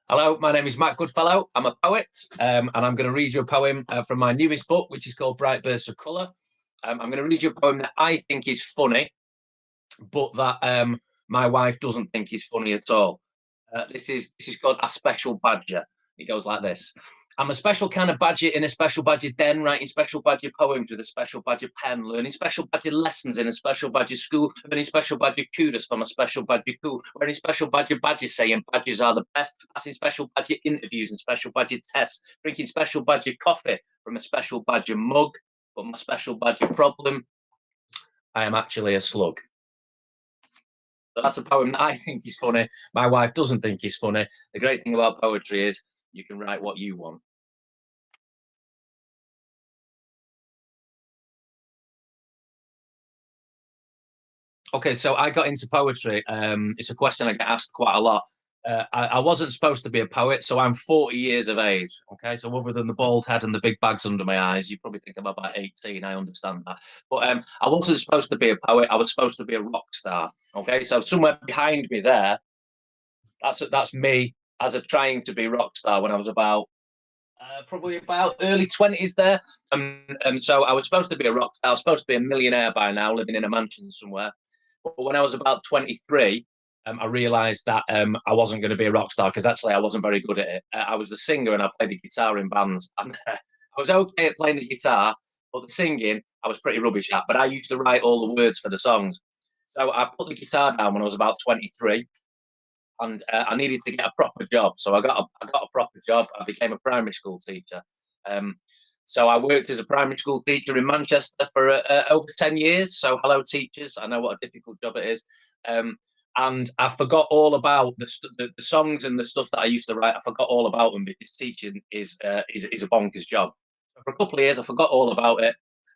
Hello, my name is Matt Goodfellow. I'm a poet, and I'm going to read you a poem from my newest book, which is called Bright Bursts of Colour. I'm going to read you a poem that I think is funny, but that my wife doesn't think is funny at all. This is called A Special Badger. It goes like this. I'm a special kind of badger in a special badger den, writing special badger poems with a special badger pen, learning special badger lessons in a special badger school, earning special badger kudos from a special badger cool, wearing special badger badges saying badgers are the best, passing special badger interviews and special badger tests, drinking special badger coffee from a special badger mug. But my special badger problem, I am actually a slug. So that's a poem that I think is funny. My wife doesn't think is funny. The great thing about poetry is you can write what you want. Okay, so I got into poetry. It's a question I get asked quite a lot. I wasn't supposed to be a poet, so I'm 40 years of age. Okay, so other than the bald head and the big bags under my eyes, you probably think I'm about 18. I understand that, but I wasn't supposed to be a poet. I was supposed to be a rock star. Okay, so somewhere behind me there, that's me as a trying to be rock star when I was about probably about early 20s there. So I was supposed to be a rock star. I was supposed to be a millionaire by now, living in a mansion somewhere. But when I was about 23, I realised that I wasn't going to be a rock star because actually I wasn't very good at it. I was the singer and I played the guitar in bands. And I was okay at playing the guitar, but the singing I was pretty rubbish at. But I used to write all the words for the songs. So I put the guitar down when I was about 23, and I needed to get a proper job. So I got a proper job. I became a primary school teacher. Um, so I worked as a primary school teacher in Manchester for over 10 years. So hello, teachers. I know what a difficult job it is. And I forgot all about the songs and the stuff that I used to write. I forgot all about them because teaching is a bonkers job. For a couple of years, I forgot all about it.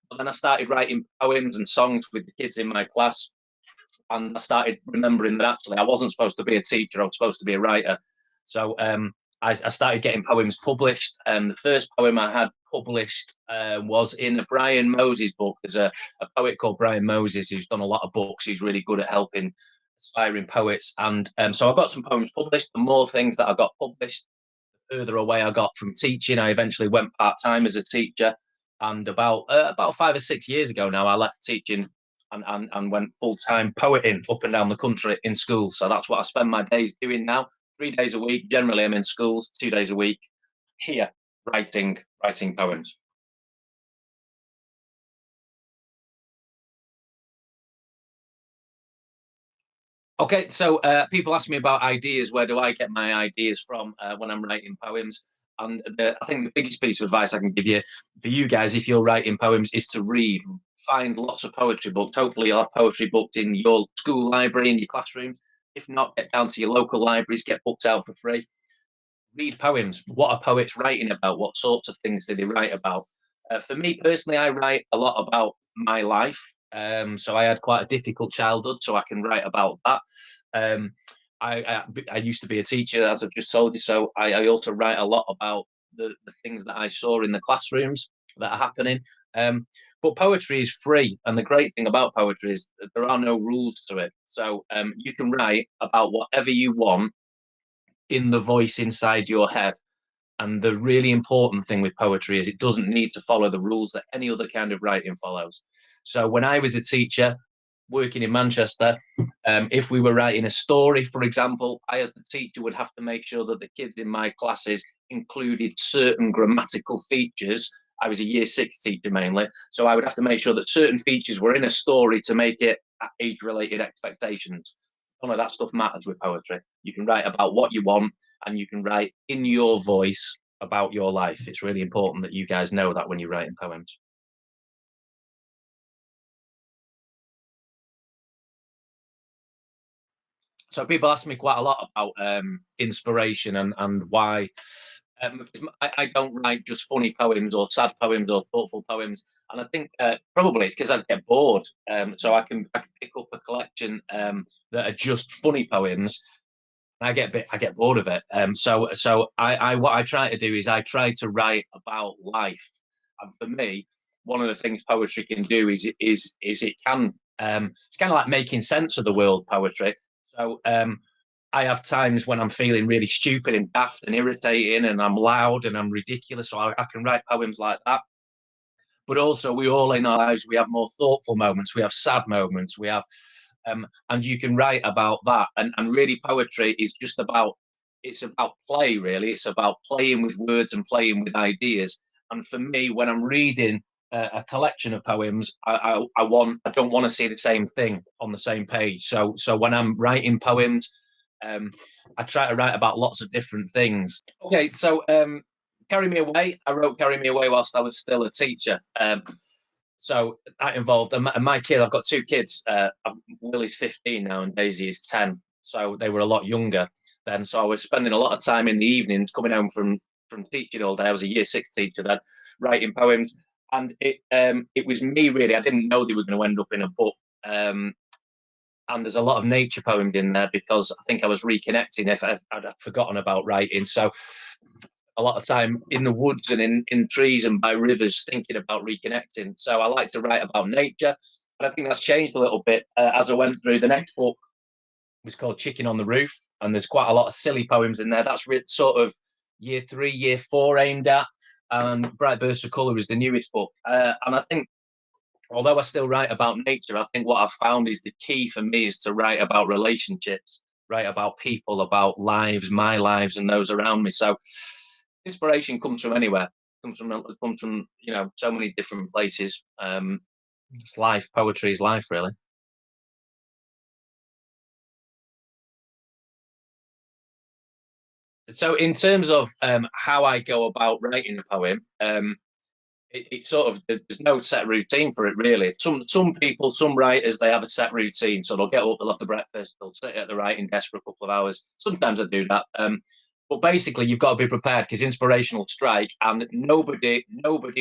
But then I started writing poems and songs with the kids in my class, and I started remembering that actually I wasn't supposed to be a teacher. I was supposed to be a writer. So I started getting poems published. The first poem I had published was in a Brian Moses book. There's a poet called Brian Moses who's done a lot of books. He's really good at helping aspiring poets. And so I got some poems published. The more things that I got published, the further away I got from teaching. I eventually went part-time as a teacher. And about 5 or 6 years ago now, I left teaching and went full-time poeting up and down the country in schools. So that's what I spend my days doing now. 3 days a week. Generally, I'm in schools. 2 days a week here writing poems. Okay, so people ask me about ideas. Where do I get my ideas from when I'm writing poems? And I think the biggest piece of advice I can give you for you guys, if you're writing poems, is to read. Find lots of poetry books. Hopefully, you'll have poetry booked in your school library, in your classroom. If not, get down to your local libraries, get books out for free. Read poems. What are poets writing about? What sorts of things do they write about? For me personally, I write a lot about my life. So I had quite a difficult childhood, so I can write about that. Um, I used to be a teacher, as I've just told you, so I also write a lot about the things that I saw in the classrooms that are happening. But poetry is free, and the great thing about poetry is that there are no rules to it. So you can write about whatever you want in the voice inside your head. And the really important thing with poetry is it doesn't need to follow the rules that any other kind of writing follows. So when I was a teacher working in Manchester, if we were writing a story, for example, I, as the teacher, would have to make sure that the kids in my classes included certain grammatical features. I was a year 6 teacher mainly, so I would have to make sure that certain features were in a story to make it age-related expectations. None of that stuff matters with poetry. You can write about what you want, and you can write in your voice about your life. It's really important that you guys know that when you're writing poems. So people ask me quite a lot about inspiration and why. I don't write just funny poems or sad poems or thoughtful poems, and I think probably it's because I get bored. So I can pick up a collection that are just funny poems, and I get bored of it. So what I try to do is I try to write about life, and for me, one of the things poetry can do is it can it's kind of like making sense of the world. Poetry. So I have times when I'm feeling really stupid and daft and irritating, and I'm loud and I'm ridiculous, so I can write poems like that. But also, we all in our lives, we have more thoughtful moments, we have sad moments, we have, and you can write about that. And really, poetry is just about, it's about play, really. It's about playing with words and playing with ideas. And for me, when I'm reading a collection of poems, I don't want to see the same thing on the same page. So when I'm writing poems, um, I try to write about lots of different things. Okay, so Carry Me Away. I wrote Carry Me Away whilst I was still a teacher. So that involved, and my kid, I've got two kids. Willie's 15 now and Daisy is 10. So they were a lot younger then. So I was spending a lot of time in the evenings coming home from teaching all day. I was a year six teacher then, writing poems. And it was me, really. I didn't know they were going to end up in a book. And there's a lot of nature poems in there because I think I was reconnecting if I'd forgotten about writing. So a lot of time in the woods and in trees and by rivers thinking about reconnecting. So I like to write about nature. But I think that's changed a little bit as I went through. The next book was called Chicken on the Roof. And there's quite a lot of silly poems in there. That's sort of year 3, year 4 aimed at. And Bright Bursts of Colour is the newest book. And I think, although I still write about nature, I think what I've found is the key for me is to write about relationships, write about people, about lives, my lives, and those around me. So inspiration comes from anywhere. Comes from so many different places. It's life. Poetry is life, really. So in terms of how I go about writing a poem, it's sort of, there's no set routine for it, really. Some people, some writers, they have a set routine. So they'll get up, they'll have the breakfast, they'll sit at the writing desk for a couple of hours. Sometimes I do that. But basically, you've got to be prepared because inspiration will strike, and nobody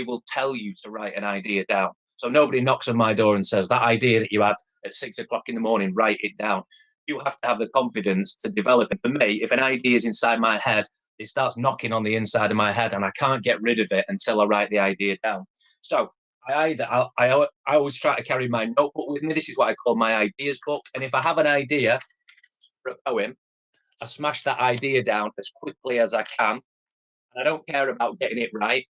will tell you to write an idea down. So nobody knocks on my door and says that idea that you had at 6 o'clock in the morning, write it down. You have to have the confidence to develop it. For me, if an idea is inside my head, it starts knocking on the inside of my head, and I can't get rid of it until I write the idea down. So I always try to carry my notebook with me. This is what I call my ideas book. And if I have an idea for a poem, I smash that idea down as quickly as I can. And I don't care about getting it right.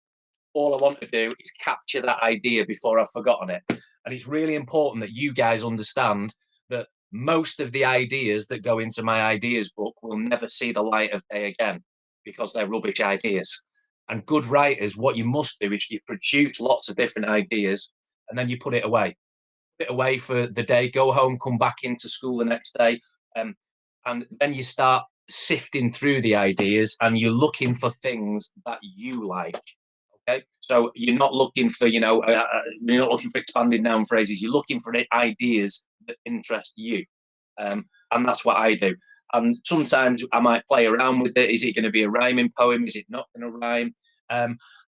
All I want to do is capture that idea before I've forgotten it. And it's really important that you guys understand that most of the ideas that go into my ideas book will never see the light of day again because they're rubbish ideas. And good writers, what you must do is you produce lots of different ideas and then you put it away. Put it away for the day, go home, come back into school the next day. And then you start sifting through the ideas and you're looking for things that you like. Okay, so you're not looking for you're not looking for expanding noun phrases. You're looking for ideas that interest you, and that's what I do. And sometimes I might play around with it. Is it going to be a rhyming poem? Is it not going to rhyme?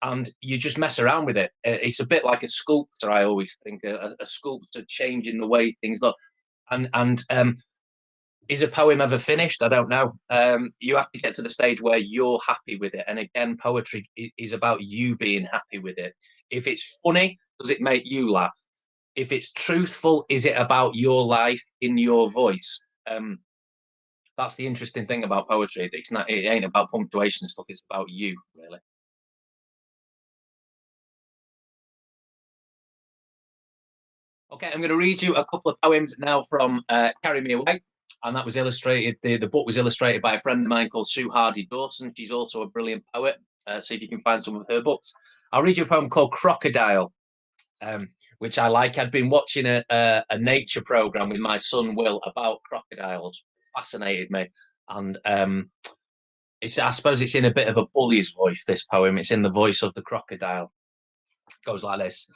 And you just mess around with it. It's a bit like a sculptor. I always think a sculptor changing the way things look. And is a poem ever finished? I don't know. You have to get to the stage where you're happy with it. And again, poetry is about you being happy with it. If it's funny, does it make you laugh? If it's truthful, is it about your life in your voice? That's the interesting thing about poetry. It's not. It ain't about punctuation stuff. It's about you, really. Okay, I'm going to read you a couple of poems now from Carry Me Away. And that was illustrated, the book was illustrated by a friend of mine called Sue Hardy Dawson. She's also a brilliant poet. See if you can find some of her books. I'll read you a poem called Crocodile, which I like. I'd been watching a nature program with my son, Will, about crocodiles. It fascinated me. And I suppose it's in a bit of a bully's voice, this poem. It's in the voice of the crocodile. Goes like this.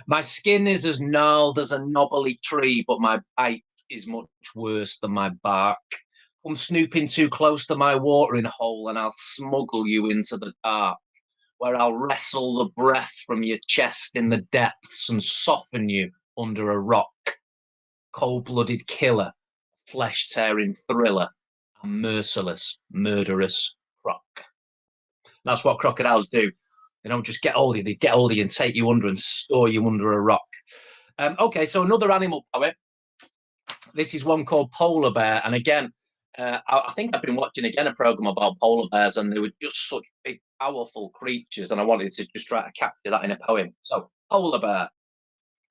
My skin is as gnarled as a knobbly tree, but my bite is much worse than my bark. Come snooping too close to my watering hole, and I'll smuggle you into the dark, where I'll wrestle the breath from your chest in the depths and soften you under a rock. Cold-blooded killer, flesh-tearing thriller, and merciless, murderous croc. That's what crocodiles do. They don't just get hold of you, they get hold of you and take you under and store you under a rock. Okay, so another animal poem. This is one called Polar Bear. And again, I think I've been watching again a program about polar bears, and they were just such big, powerful creatures, and I wanted to just try to capture that in a poem. So, polar bear,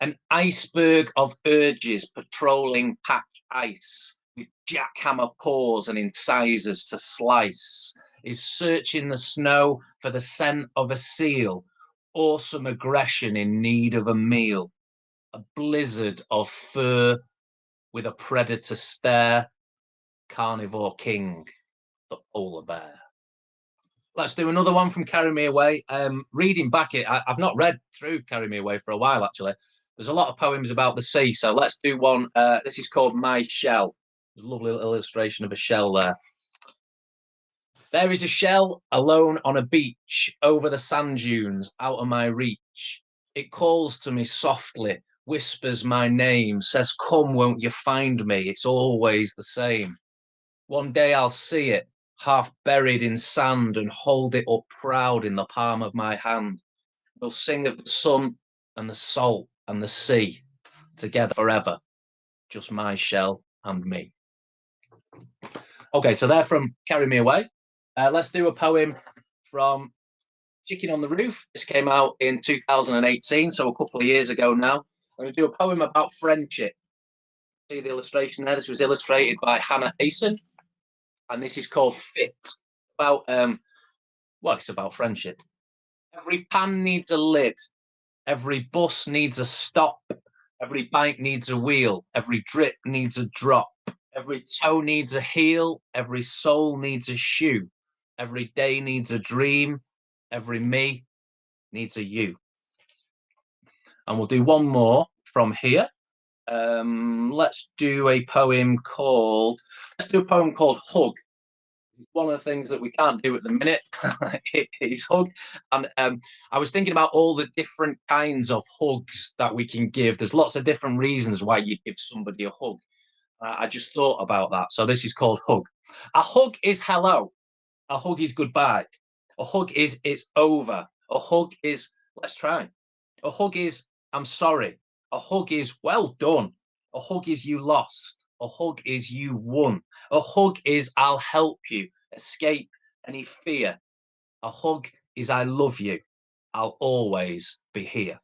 an iceberg of urges patrolling patch ice, with jackhammer paws and incisors to slice, is searching the snow for the scent of a seal, awesome aggression in need of a meal, a blizzard of fur with a predator stare, carnivore king, the polar bear. Let's do another one from Carry Me Away. Reading back it, I've not read through Carry Me Away for a while, actually. There's a lot of poems about the sea, so let's do one. This is called My Shell. There's a lovely little illustration of a shell there. There is a shell alone on a beach, over the sand dunes, out of my reach. It calls to me softly, whispers my name, says, come, won't you find me? It's always the same. One day I'll see it, half buried in sand, and hold it up proud in the palm of my hand. We'll sing of the sun and the salt and the sea, together forever, just my shell and me. Okay, so they're from Carry Me Away. Let's do a poem from Chicken on the Roof. This came out in 2018, so a couple of years ago now. I'm going to do a poem about friendship. See the illustration there? This was illustrated by Hannah Asen, and this is called Fit. About well, it's about friendship. Every pan needs a lid. Every bus needs a stop. Every bike needs a wheel. Every drip needs a drop. Every toe needs a heel. Every soul needs a shoe. Every day needs a dream. Every me needs a you. And we'll do one more from here. Let's do a poem called Hug. One of the things that we can't do at the minute is hug. And I was thinking about all the different kinds of hugs that we can give. There's lots of different reasons why you give somebody a hug. I just thought about that. So this is called Hug. A hug is hello. A hug is goodbye. A hug is it's over. A hug is let's try. A hug is I'm sorry. A hug is well done. A hug is you lost. A hug is you won. A hug is I'll help you escape any fear. A hug is I love you. I'll always be here.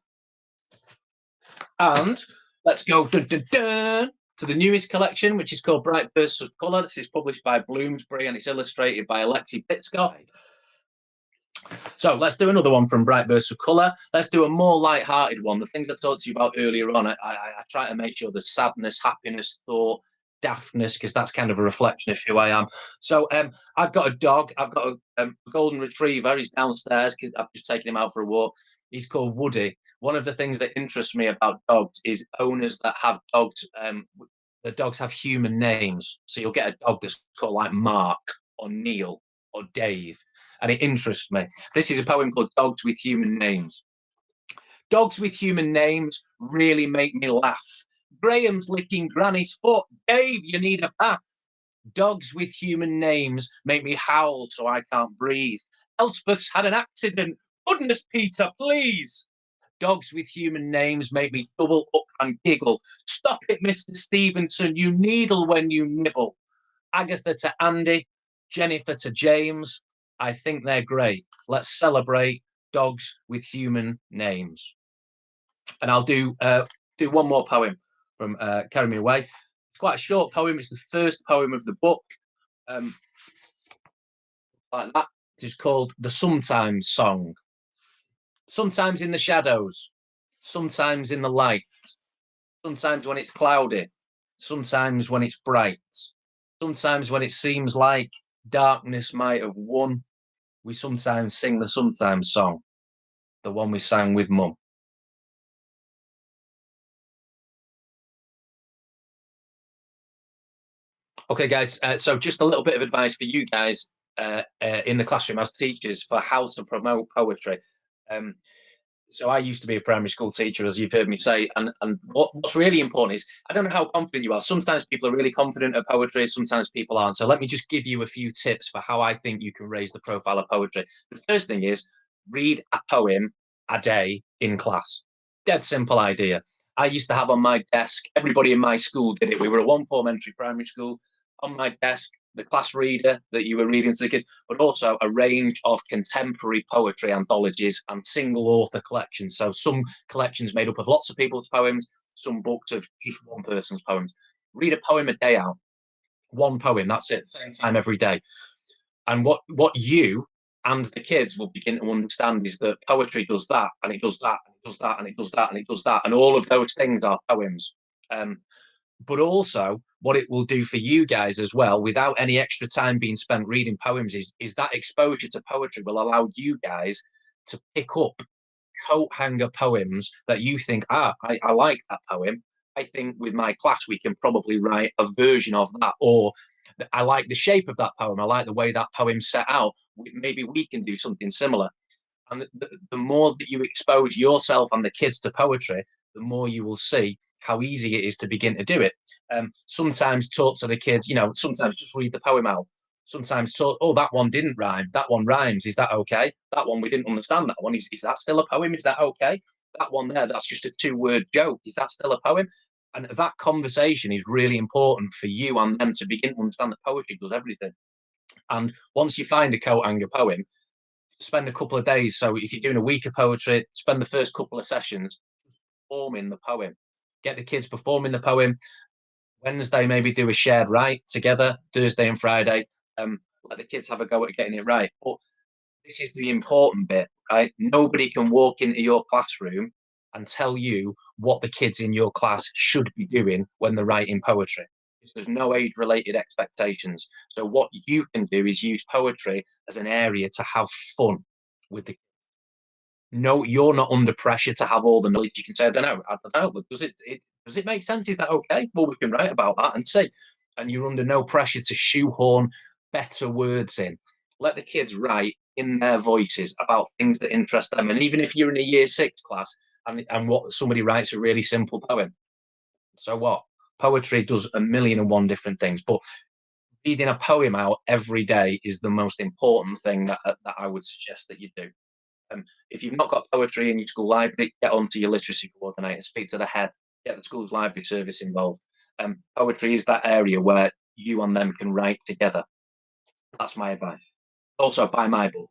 And let's go dun, dun, dun, to the newest collection, which is called Bright Bursts of Colour. This is published by Bloomsbury and it's illustrated by Alexi Pitskoff. So let's do another one from Bright Bursts of Colour. Let's do a more light-hearted one. The things I talked to you about earlier on, I try to make sure there's sadness, happiness, thought, daftness, because that's kind of a reflection of who I am. So I've got a dog. I've got a golden retriever. He's downstairs because I've just taken him out for a walk. He's called Woody. One of the things that interests me about dogs is owners that have dogs. The dogs have human names. So you'll get a dog that's called like Mark or Neil or Dave. And it interests me. This is a poem called Dogs with Human Names. Dogs with human names really make me laugh. Graham's licking Granny's foot. Dave, you need a bath. Dogs with human names make me howl so I can't breathe. Elspeth's had an accident. Goodness, Peter, please. Dogs with human names make me double up and giggle. Stop it, Mr. Stevenson. You needle when you nibble. Agatha to Andy. Jennifer to James. I think they're great. Let's celebrate dogs with human names. And I'll do one more poem from Carry Me Away. It's quite a short poem. It's the first poem of the book. Like that. It is called The Sometimes Song. Sometimes in the shadows. Sometimes in the light. Sometimes when it's cloudy. Sometimes when it's bright. Sometimes when it seems like darkness might have won. We sometimes sing the sometimes song, the one we sang with Mum. Okay, guys, so just a little bit of advice for you guys in the classroom as teachers for how to promote poetry. So I used to be a primary school teacher, as you've heard me say, and what's really important is, I don't know how confident you are. Sometimes people are really confident at poetry, sometimes people aren't. So let me just give you a few tips for how I think you can raise the profile of poetry. The first thing is read a poem a day in class. Dead simple idea. I used to have on my desk, everybody in my school did it. We were a one-form entry primary school. On my desk, the class reader that you were reading to the kids, but also a range of contemporary poetry anthologies and single author collections. So some collections made up of lots of people's poems, some books of just one person's poems. Read a poem a day out, one poem, that's it, same time every day. And what you and the kids will begin to understand is that poetry does that, and it does that, and it does that, and it does that, and it does that, and all of those things are poems. But also, what it will do for you guys as well, without any extra time being spent reading poems, is that exposure to poetry will allow you guys to pick up coat hanger poems that you think, I like that poem. I think with my class we can probably write a version of that, or I like the shape of that poem. I like the way that poem's set out. Maybe we can do something similar. And the more that you expose yourself and the kids to poetry, the more you will see how easy it is to begin to do it. Sometimes talk to the kids, sometimes just read the poem out. Sometimes talk, oh, that one didn't rhyme. That one rhymes. Is that okay? That one, we didn't understand that one. Is that still a poem? Is that okay? That one there, that's just a 2-word joke. Is that still a poem? And that conversation is really important for you and them to begin to understand that poetry does everything. And once you find a coat hanger poem, spend a couple of days. So if you're doing a week of poetry, spend the first couple of sessions performing the poem. Get the kids performing the poem. Wednesday, maybe do a shared write together. Thursday and Friday, let the kids have a go at getting it right. But this is the important bit, right? Nobody can walk into your classroom and tell you what the kids in your class should be doing when they're writing poetry. There's no age-related expectations. So what you can do is use poetry as an area to have fun with the. No, you're not under pressure to have all the knowledge. You can say, I don't know, but does it make sense? Is that okay? Well, we can write about that and see. And you're under no pressure to shoehorn better words in. Let the kids write in their voices about things that interest them. And even if you're in a year 6 class and what somebody writes a really simple poem, so what? Poetry does a million and one different things, but reading a poem out every day is the most important thing that I would suggest that you do. If you've not got poetry in your school library, get on to your literacy coordinator, speak to the head, get the school's library service involved. Poetry is that area where you and them can write together. That's my advice. Also, buy my book.